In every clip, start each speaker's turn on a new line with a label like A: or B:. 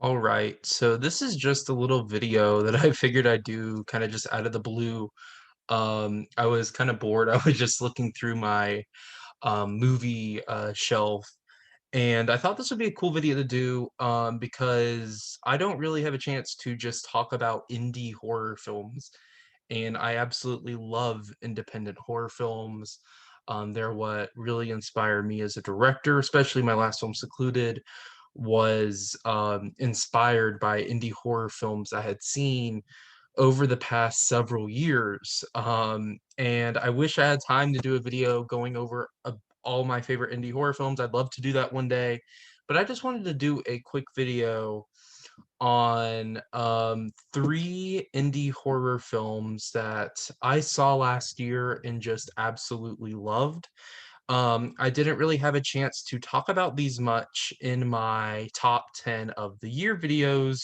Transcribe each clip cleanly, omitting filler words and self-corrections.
A: All right, so this is just a little video that I figured I'd do kind of just out of the blue. I was kind of bored. I was just looking through my movie shelf, and I thought this would be a cool video to do because I don't really have a chance to just talk about indie horror films, and I absolutely love independent horror films. They're what really inspire me as a director, especially my last film, Secluded, was inspired by indie horror films I had seen over the past several years. And I wish I had time to do a video going over all my favorite indie horror films. I'd love to do that one day, but I just wanted to do a quick video on three indie horror films that I saw last year and just absolutely loved. I didn't really have a chance to talk about these much in my top 10 of the year videos,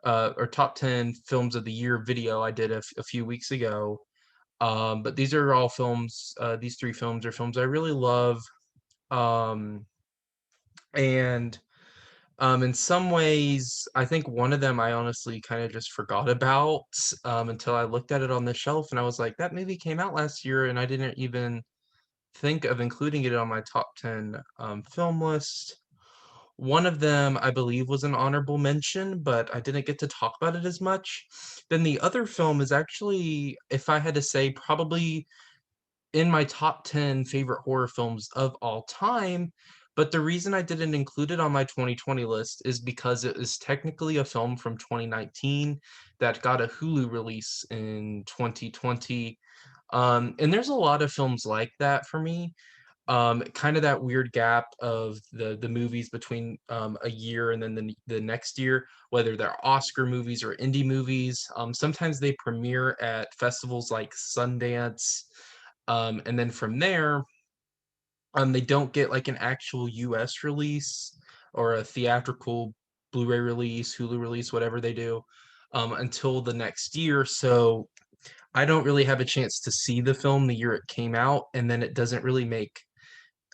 A: or top 10 films of the year video I did a few weeks ago. But these are all films, these three films are films I really love. Um, and in some ways, I think one of them I honestly kind of just forgot about until I looked at it on the shelf and I was like, that movie came out last year and I didn't even think of including it on my top 10 film list. One of them, I believe, was an honorable mention, but I didn't get to talk about it as much. Then the other film is actually, if I had to say, probably in my top 10 favorite horror films of all time. But the reason I didn't include it on my 2020 list is because it is technically a film from 2019 that got a Hulu release in 2020. And there's a lot of films like that for me. Kind of that weird gap of the movies between a year and then the next year, whether they're Oscar movies or indie movies. Sometimes they premiere at festivals like Sundance, and then from there, they don't get like an actual US release or a theatrical Blu-ray release, Hulu release, whatever they do, until the next year. So I don't really have a chance to see the film the year it came out, and then it doesn't really make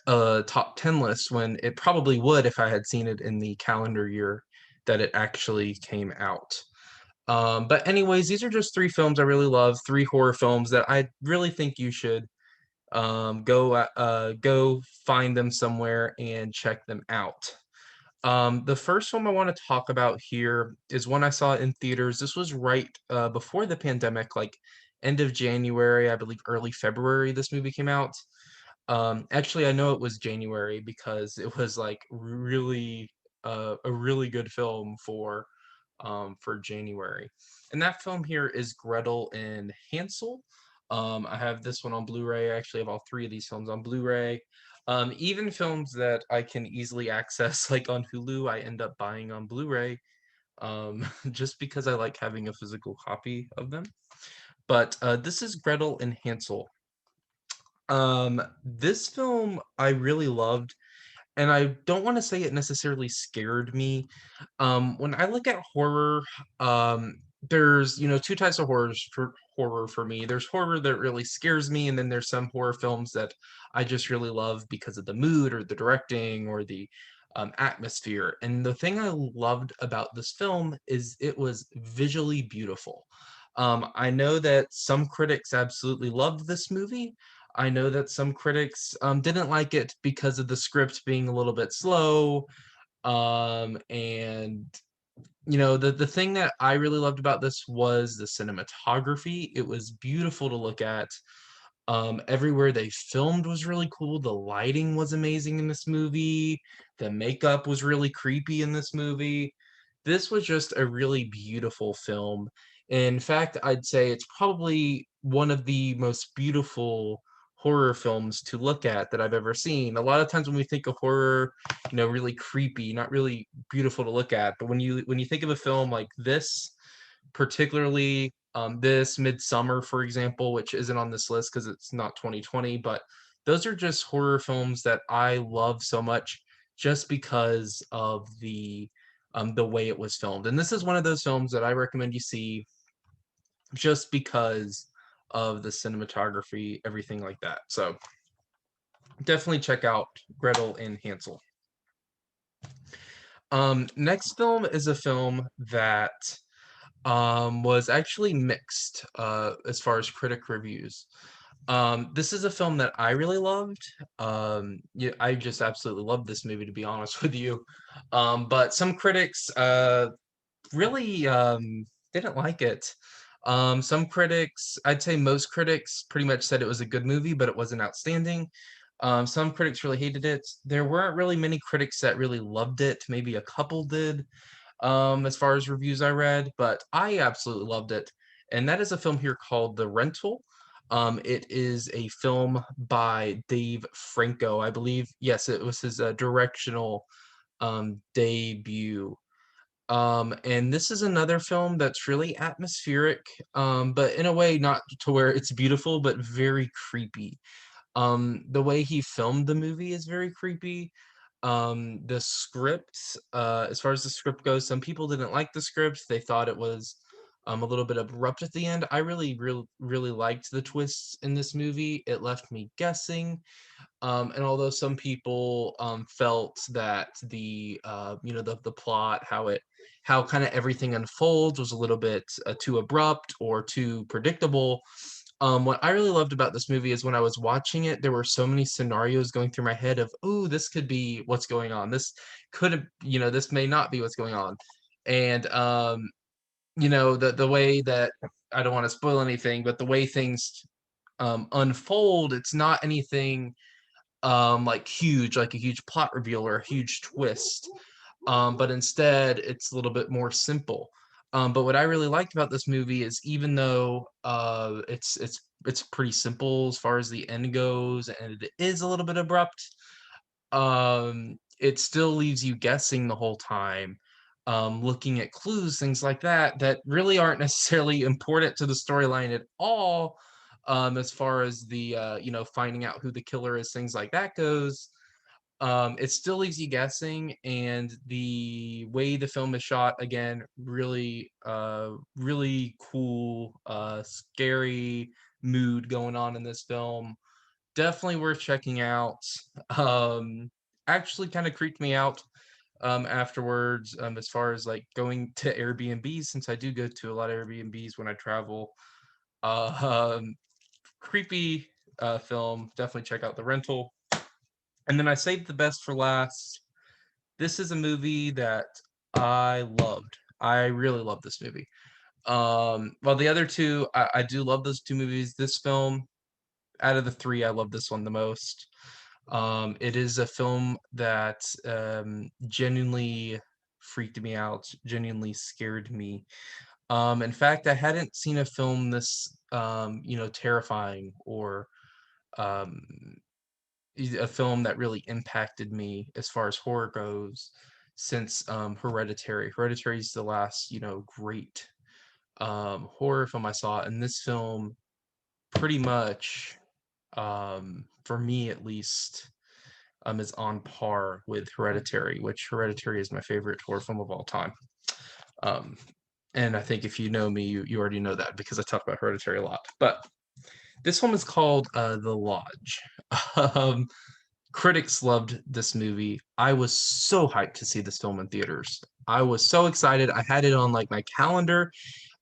A: a top 10 list when it probably would if I had seen it in the calendar year that it actually came out. But anyways, these are just three films I really love, three horror films that I really think you should go find them somewhere and check them out. The first film I want to talk about here is one I saw in theaters. This was right before the pandemic, like end of January, I believe early February, this movie came out. Actually, I know it was January because it was like really a really good film for January. And that film here is Gretel and Hansel. I have this one on Blu-ray. I actually have all three of these films on Blu-ray. Even films that I can easily access, like on Hulu, I end up buying on Blu-ray, just because I like having a physical copy of them. But this is Gretel and Hansel. This film I really loved, and I don't want to say it necessarily scared me. When I look at horror, there's two types of horror for me. There's horror that really scares me, and then there's some horror films that I just really love because of the mood or the directing or the atmosphere. And the thing I loved about this film is it was visually beautiful. I know that some critics absolutely loved this movie. I know that some critics didn't like it because of the script being a little bit slow. And the thing that I really loved about this was the cinematography. It was beautiful to look at. Everywhere they filmed was really cool. The lighting was amazing in this movie. The makeup was really creepy in this movie. This was just a really beautiful film. In fact, I'd say it's probably one of the most beautiful horror films to look at that I've ever seen. A lot of times when we think of horror, really creepy, not really beautiful to look at. But when you think of a film like this, particularly this Midsummer, for example, which isn't on this list because it's not 2020, but those are just horror films that I love so much just because of the way it was filmed. And this is one of those films that I recommend you see just because of the cinematography, everything like that. So definitely check out Gretel and Hansel. Next film is a film that was actually mixed as far as critic reviews. This is a film that I really loved. Yeah, I just absolutely loved this movie, to be honest with you. But some critics really didn't like it. Some critics, I'd say most critics, pretty much said it was a good movie, but it wasn't outstanding. Some critics really hated it. There weren't really many critics that really loved it. Maybe a couple did, as far as reviews I read, but I absolutely loved it. And that is a film here called The Rental. It is a film by Dave Franco, I believe. Yes, it was his directional debut. And this is another film that's really atmospheric, but in a way not to where it's beautiful, but very creepy. The way he filmed the movie is very creepy. The script, as far as the script goes, some people didn't like the script. They thought it was a little bit abrupt at the end. I really liked the twists in this movie. It left me guessing. And although some people felt that the plot, how kind of everything unfolds was a little bit too abrupt or too predictable. What I really loved about this movie is when I was watching it, there were so many scenarios going through my head of, oh, this could be what's going on. This could have, this may not be what's going on. And the way that I don't want to spoil anything, but the way things unfold, it's not anything like huge, like a huge plot reveal or a huge twist. But instead it's a little bit more simple. But what I really liked about this movie is even though it's pretty simple as far as the end goes, and it is a little bit abrupt, it still leaves you guessing the whole time, looking at clues, things like that, that really aren't necessarily important to the storyline at all, as far as the finding out who the killer is, things like that goes. It still leaves you guessing, and the way the film is shot, again, really cool, scary mood going on in this film. Definitely worth checking out. Um, Actually kind of creeped me out afterwards, as far as like going to Airbnbs, since I do go to a lot of Airbnbs when I travel. Creepy film. Definitely check out The Rental. And then I saved the best for last. This is a movie that I loved. I really love this movie. Well, the other two, I do love those two movies. This film, out of the three, I love this one the most. It is a film that genuinely freaked me out, genuinely scared me. In fact, I hadn't seen a film this, terrifying, or um, a film that really impacted me as far as horror goes since Hereditary. Hereditary is the last, great horror film I saw, and this film pretty much, for me at least, is on par with Hereditary, which Hereditary is my favorite horror film of all time. Um, and I think if you know me, you already know that because I talk about Hereditary a lot. But this one is called The Lodge. um, Critics loved this movie. I was so hyped to see this film in theaters. I was so excited. I had it on like my calendar.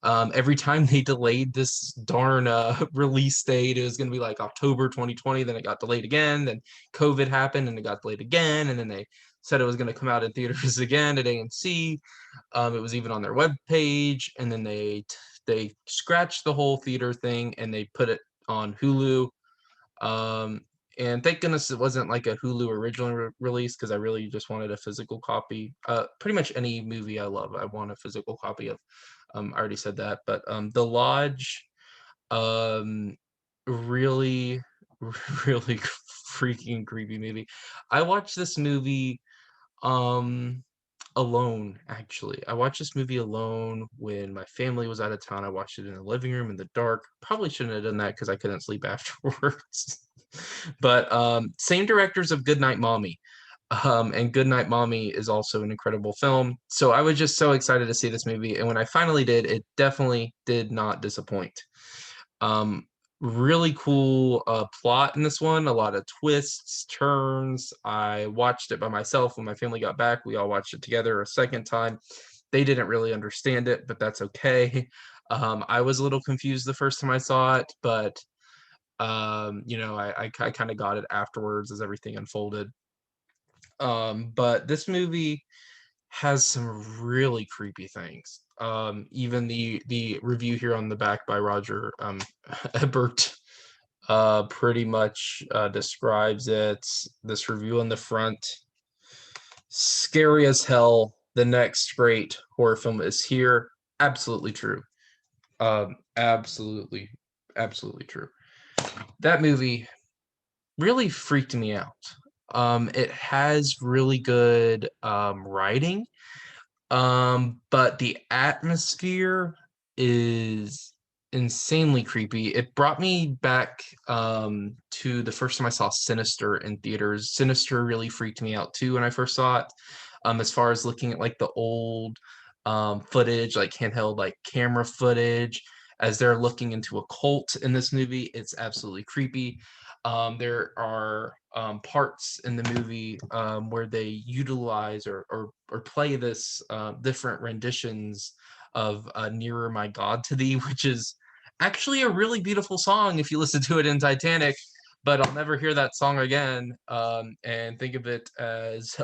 A: Every time they delayed this darn release date, it was going to be like October 2020. Then it got delayed again. Then COVID happened and it got delayed again. And then they said it was going to come out in theaters again at AMC. It was even on their web page. And then they scratched the whole theater thing and they put it on Hulu. Um, and thank goodness it wasn't like a Hulu original release, because I really just wanted a physical copy. Pretty much any movie I love, I want a physical copy of. I already said that, but The Lodge, um, really, really freaking creepy movie. I watched this movie um alone, actually. I watched this movie alone when my family was out of town. I watched it in the living room in the dark. Probably shouldn't have done that because I couldn't sleep afterwards. But same directors of Goodnight Mommy. And Goodnight Mommy is also an incredible film. So I was just so excited to see this movie. And when I finally did, it definitely did not disappoint. Um, really cool plot in this one, a lot of twists, turns. I watched it by myself when my family got back. We all watched it together a second time. They didn't really understand it, but that's okay. I was a little confused the first time I saw it, but I kind of got it afterwards as everything unfolded. But this movie has some really creepy things. Even the review here on the back by Roger Ebert pretty much describes it. This review on the front, scary as hell. The next great horror film is here. Absolutely true. Absolutely, absolutely true. That movie really freaked me out. It has really good writing. But the atmosphere is insanely creepy. It brought me back to the first time I saw Sinister in theaters. Sinister really freaked me out too when I first saw it. As far as looking at like the old footage, like handheld like camera footage, as they're looking into a cult in this movie, it's absolutely creepy. There are parts in the movie where they utilize or play this different renditions of "Nearer My God to Thee," which is actually a really beautiful song if you listen to it in Titanic. But I'll never hear that song again, and think of it as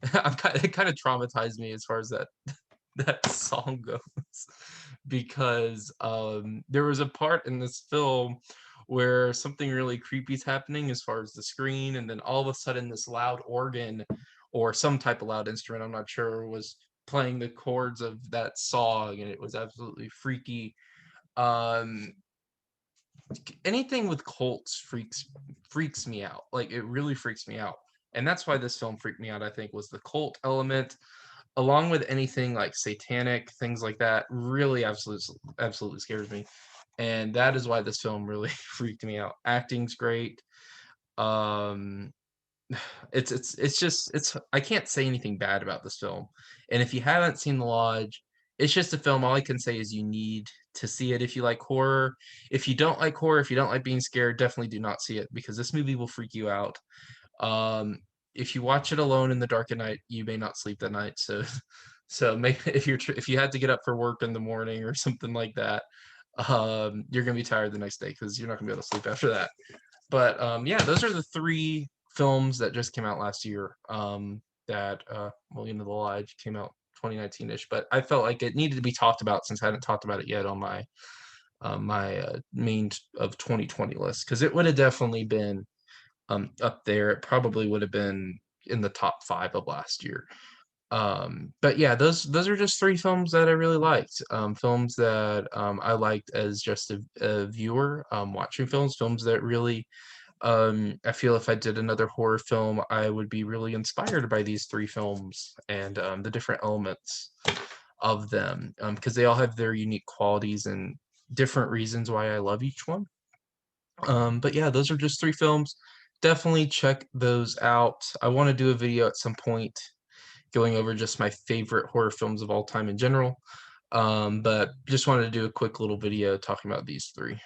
A: it kind of traumatized me as far as that song goes because there was a part in this film where something really creepy is happening as far as the screen, and then all of a sudden this loud organ or some type of loud instrument, I'm not sure, was playing the chords of that song, and it was absolutely freaky. um Anything with cults freaks me out. Like, it really freaks me out, and that's why this film freaked me out, I think, was the cult element, along with anything like satanic things like that. Really absolutely scares me, and that is why this film really freaked me out. Acting's great. um it's just it's I can't say anything bad about this film. And if you haven't seen The Lodge, it's just a film. All I can say is you need to see it if you like horror. If you don't like horror, if you don't like being scared, definitely do not see it because this movie will freak you out. um if you watch it alone in the dark at night, you may not sleep that night. So so maybe if you had to get up for work in the morning or something like that, you're gonna be tired the next day because you're not gonna be able to sleep after that. But yeah, those are the three films that just came out last year. That well, The Lodge came out 2019-ish, but I felt like it needed to be talked about since I hadn't talked about it yet on my main of 2020 list, because it would have definitely been up there. It probably would have been in the top five of last year. But yeah, those are just three films that I really liked. Films that I liked as just a viewer, watching films that really I feel if I did another horror film, I would be really inspired by these three films and the different elements of them, because they all have their unique qualities and different reasons why I love each one. But yeah, those are just three films. Definitely check those out. I want to do a video at some point going over just my favorite horror films of all time in general. But just wanted to do a quick little video talking about these three.